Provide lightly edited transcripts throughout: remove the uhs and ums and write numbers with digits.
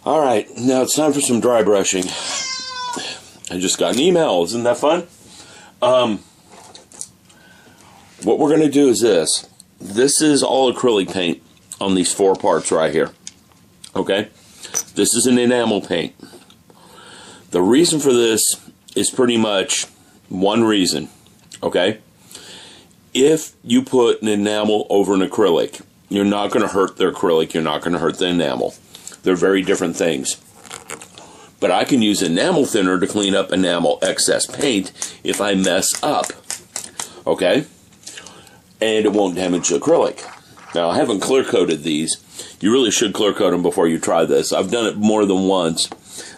Alright, now it's time for some dry brushing. I just got an email. Isn't that fun? What we're going to do is this. This is all acrylic paint on these 4 parts right here. Okay? This is an enamel paint. The reason for this is pretty much one reason. Okay? If you put an enamel over an acrylic, you're not going to hurt the acrylic. You're not going to hurt the enamel. They're very different things. But I can use enamel thinner to clean up enamel excess paint if I mess up. Okay? And it won't damage the acrylic. Now, I haven't clear coated these. You really should clear coat them before you try this. I've done it more than once.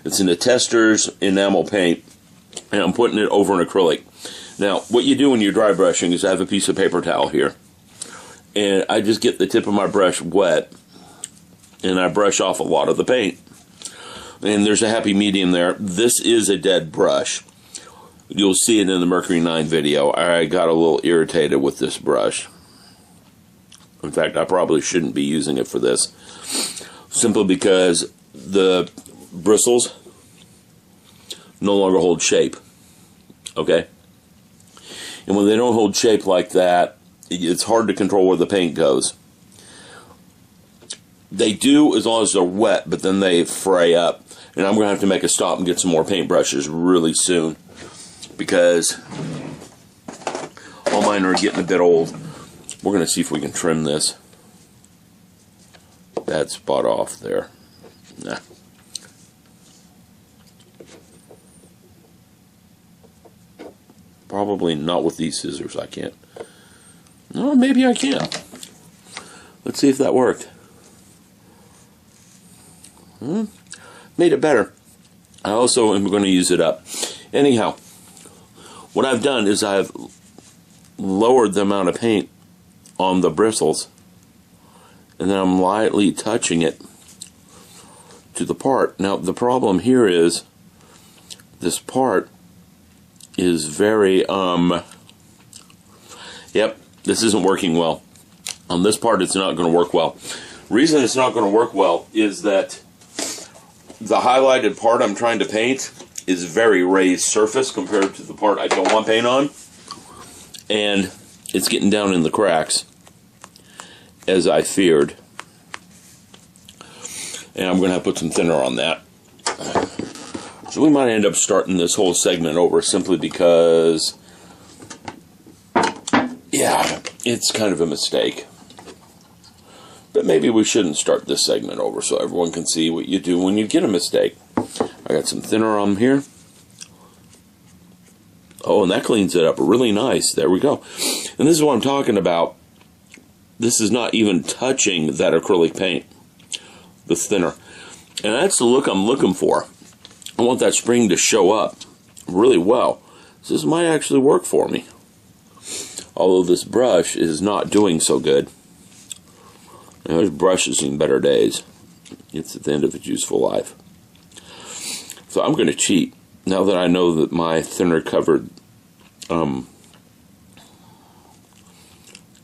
It's in a Tester's enamel paint, and I'm putting it over an acrylic. Now, what you do when you're dry brushing is I have a piece of paper towel here, and I just get the tip of my brush wet, and I brush off a lot of the paint. And there's a happy medium there. This is a dead brush. You'll see it in the Mercury 9 video. I got a little irritated with this brush. In fact, I probably shouldn't be using it for this, simply because the bristles no longer hold shape. Okay? And when they don't hold shape like that, it's hard to control where the paint goes. They do as long as they're wet, but then they fray up. And I'm going to have to make a stop and get some more paintbrushes really soon, because all mine are getting a bit old. We're going to see if we can trim this. Bad spot off there. Nah. Probably not with these scissors. I can't. No, maybe I can. Let's see if that worked. Made it better. I also am going to use it up. Anyhow, what I've done is I've lowered the amount of paint on the bristles, and then I'm lightly touching it to the part. Now, the problem here is this part is very, yep, this isn't working well. On this part, it's not going to work well. Reason it's not going to work well is that the highlighted part I'm trying to paint is very raised surface compared to the part I don't want paint on. And it's getting down in the cracks, as I feared. And I'm going to have to put some thinner on that. So we might end up starting this whole segment over simply because, yeah, it's kind of a mistake. But maybe we shouldn't start this segment over so everyone can see what you do when you get a mistake. I got some thinner on here. Oh, and that cleans it up really nice. There we go. And this is what I'm talking about. This is not even touching that acrylic paint, the thinner. And that's the look I'm looking for. I want that spring to show up really well. So this might actually work for me. Although this brush is not doing so good. Now, this brush has seen better days. It's at the end of its useful life. So I'm going to cheat. Now that I know that my thinner covered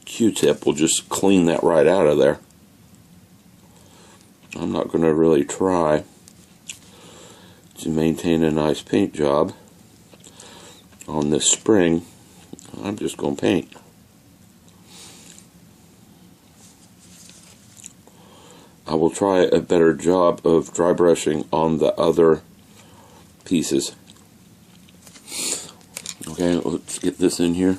Q-tip will just clean that right out of there. I'm not going to really try to maintain a nice paint job on this spring. I'm just going to paint. I will try a better job of dry brushing on the other pieces. Okay, let's get this in here.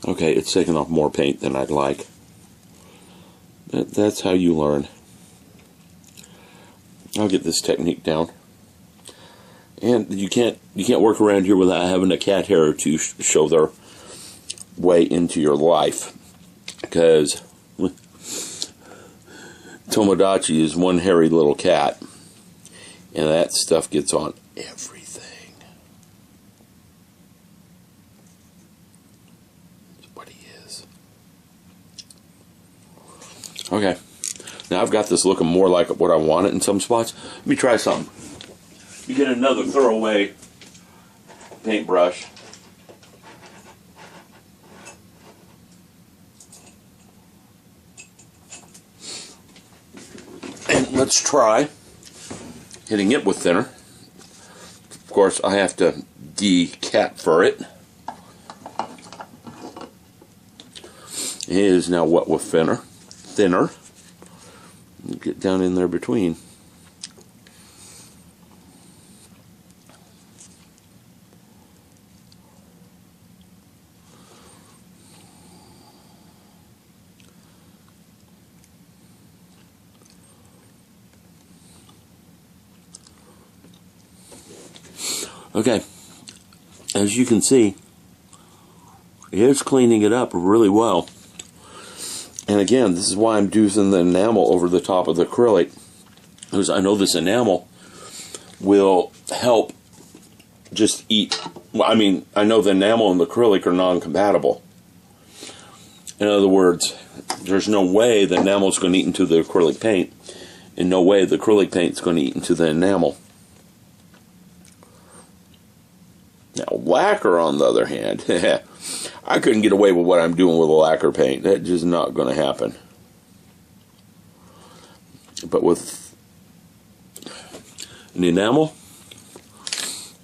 Okay, it's taking off more paint than I'd like. That's how you learn. I'll get this technique down. And you can't work around here without having a cat hair or two show their way into your life, because Tomodachi is one hairy little cat, and that stuff gets on everything. That's what he is. Okay, now I've got this looking more like what I want it in some spots. Let me try something. You get another throwaway paintbrush. And let's try hitting it with thinner. Of course, I have to decap for it. It is now wet with thinner. Get down in there between. Okay, as you can see, it's cleaning it up really well. And again, this is why I'm using the enamel over the top of the acrylic, because I know this enamel will help just eat. Well, I mean, I know the enamel and the acrylic are non-compatible. In other words, there's no way the enamel is going to eat into the acrylic paint, and no way the acrylic paint is going to eat into the enamel. Now, lacquer, on the other hand, I couldn't get away with what I'm doing with a lacquer paint. That's just not going to happen. But with an enamel,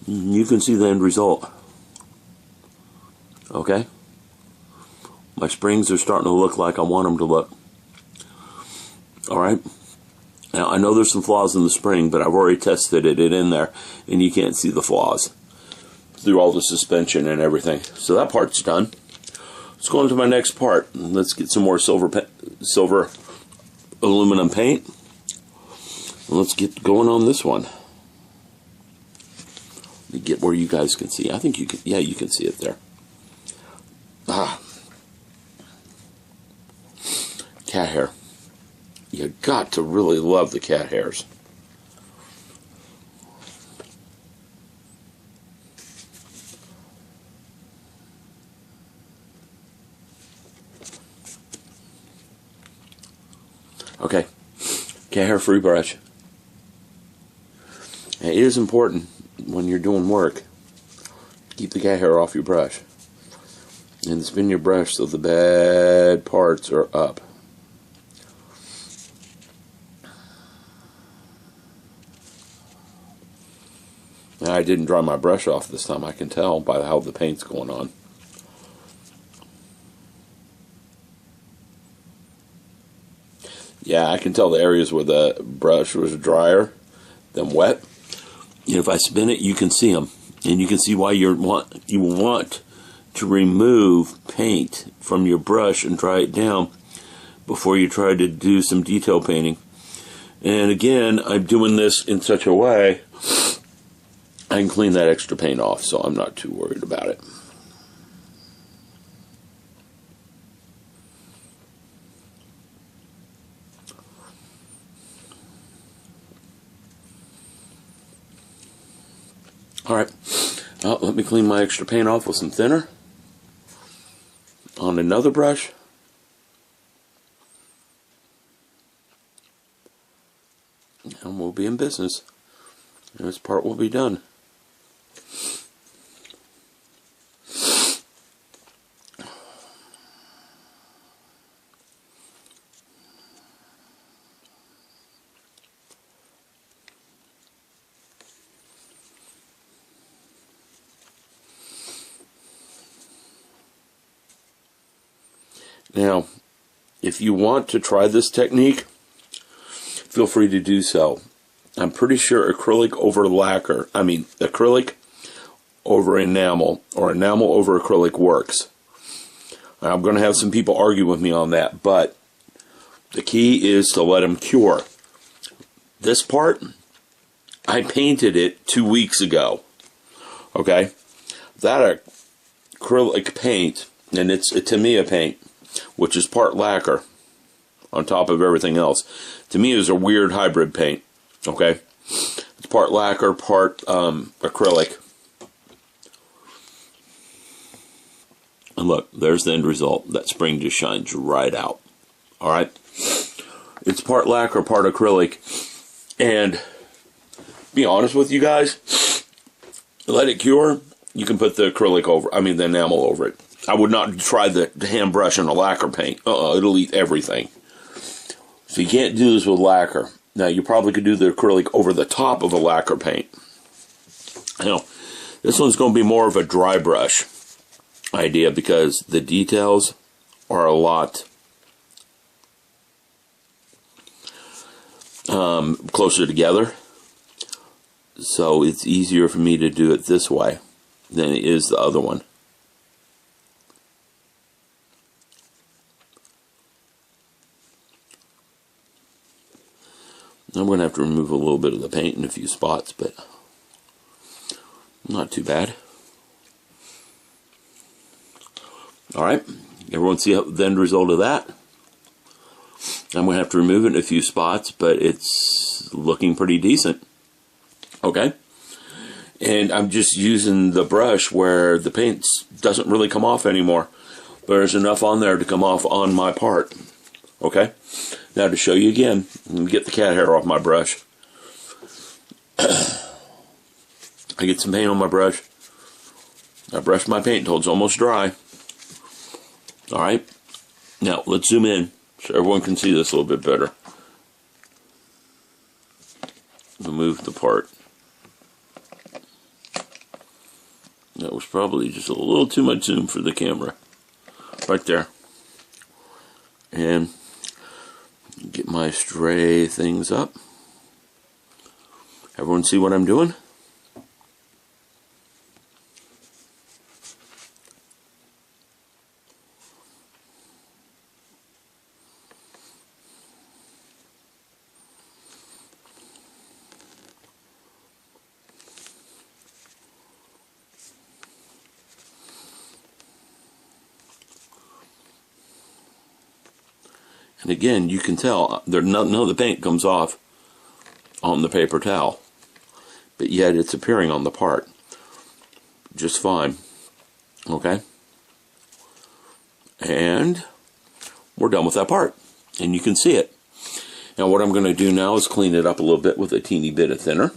you can see the end result. Okay? My springs are starting to look like I want them to look. Alright? Now, I know there's some flaws in the spring, but I've already tested it in there, and you can't see the flaws through all the suspension and everything. So that part's done. Let's go on to my next part. Let's get some more silver aluminum paint. And let's get going on this one. Let me get where you guys can see. I think you can, yeah, you can see it there. Cat hair. You got to really love the cat hairs. Okay, cat hair free brush. It is important when you're doing work, keep the cat hair off your brush and spin your brush so the bad parts are up. Now, I didn't dry my brush off this time, I can tell by how the paint's going on. Yeah, I can tell the areas where the brush was drier than wet. And if I spin it, you can see them. And you can see why you want to remove paint from your brush and dry it down before you try to do some detail painting. And again, I'm doing this in such a way I can clean that extra paint off, so I'm not too worried about it. Alright, let me clean my extra paint off with some thinner on another brush. And we'll be in business. And this part will be done. Now, if you want to try this technique, feel free to do so. I'm pretty sure acrylic over lacquer, acrylic over enamel, or enamel over acrylic works. I'm going to have some people argue with me on that, but the key is to let them cure. This part, I painted it 2 weeks ago. Okay? That acrylic paint, and it's a Tamiya paint, which is part lacquer on top of everything else. To me, is a weird hybrid paint. Okay, it's part lacquer, part acrylic. And look, there's the end result. That spring just shines right out. All right, it's part lacquer, part acrylic, and be honest with you guys, let it cure, you can put the acrylic over, I mean the enamel over it. I would not try the hand brush on a lacquer paint. It'll eat everything. So you can't do this with lacquer. Now, you probably could do the acrylic over the top of a lacquer paint. Now, this one's going to be more of a dry brush idea because the details are a lot closer together. So it's easier for me to do it this way than it is the other one. I'm going to have to remove a little bit of the paint in a few spots, but not too bad. Alright, everyone see the end result of that? I'm going to have to remove it in a few spots, but it's looking pretty decent. Okay? And I'm just using the brush where the paint doesn't really come off anymore. There's enough on there to come off on my part. Okay? Now to show you again, let me get the cat hair off my brush. I get some paint on my brush. I brush my paint until it's almost dry. Alright, now let's zoom in so everyone can see this a little bit better. Remove the part. That was probably just a little too much zoom for the camera. Right there. And get my stray things up. Everyone see what I'm doing? And again, you can tell none of the paint comes off on the paper towel, but yet it's appearing on the part just fine. Okay? And we're done with that part, and you can see it. Now what I'm going to do now is clean it up a little bit with a teeny bit of thinner.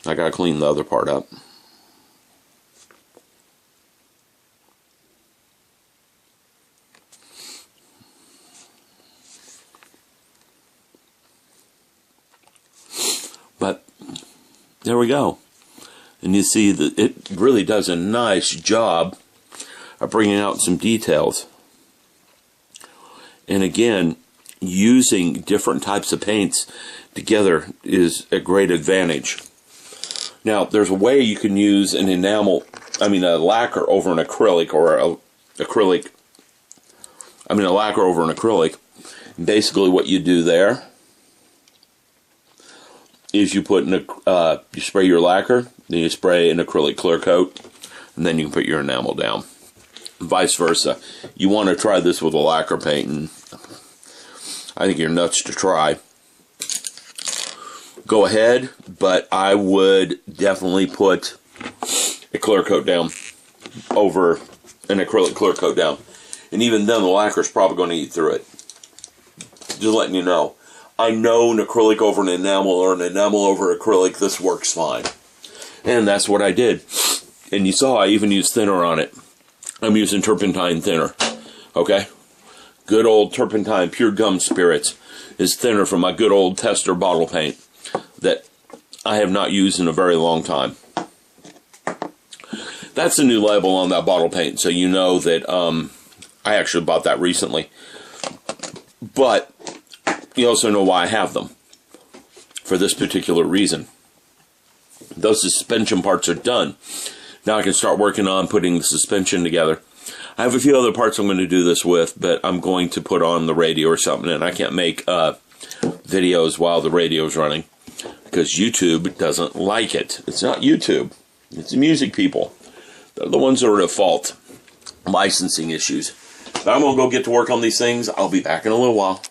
I got to clean the other part up. But there we go. And you see that it really does a nice job of bringing out some details. And again, using different types of paints together is a great advantage. Now, there's a way you can use an enamel, a lacquer over an acrylic, or a lacquer over an acrylic. And basically what you do there is you put you spray your lacquer, then you spray an acrylic clear coat, and then you can put your enamel down. Vice versa. You want to try this with a lacquer paint, and I think you're nuts to try. Go ahead, but I would definitely put a clear coat down over an acrylic clear coat down. And even then, the lacquer is probably going to eat through it. Just letting you know. I know an acrylic over an enamel or an enamel over acrylic, this works fine. And that's what I did. And you saw I even used thinner on it. I'm using turpentine thinner. Okay? Good old turpentine, pure gum spirits is thinner from my good old tester bottle paint that I have not used in a very long time. That's the new label on that bottle paint, so you know that I actually bought that recently. But you also know why I have them. For this particular reason. Those suspension parts are done. Now I can start working on putting the suspension together. I have a few other parts I'm going to do this with, but I'm going to put on the radio or something, and I can't make videos while the radio's running because YouTube doesn't like it. It's not YouTube. It's the music people. They're the ones that are at fault. Licensing issues. But I'm going to go get to work on these things. I'll be back in a little while.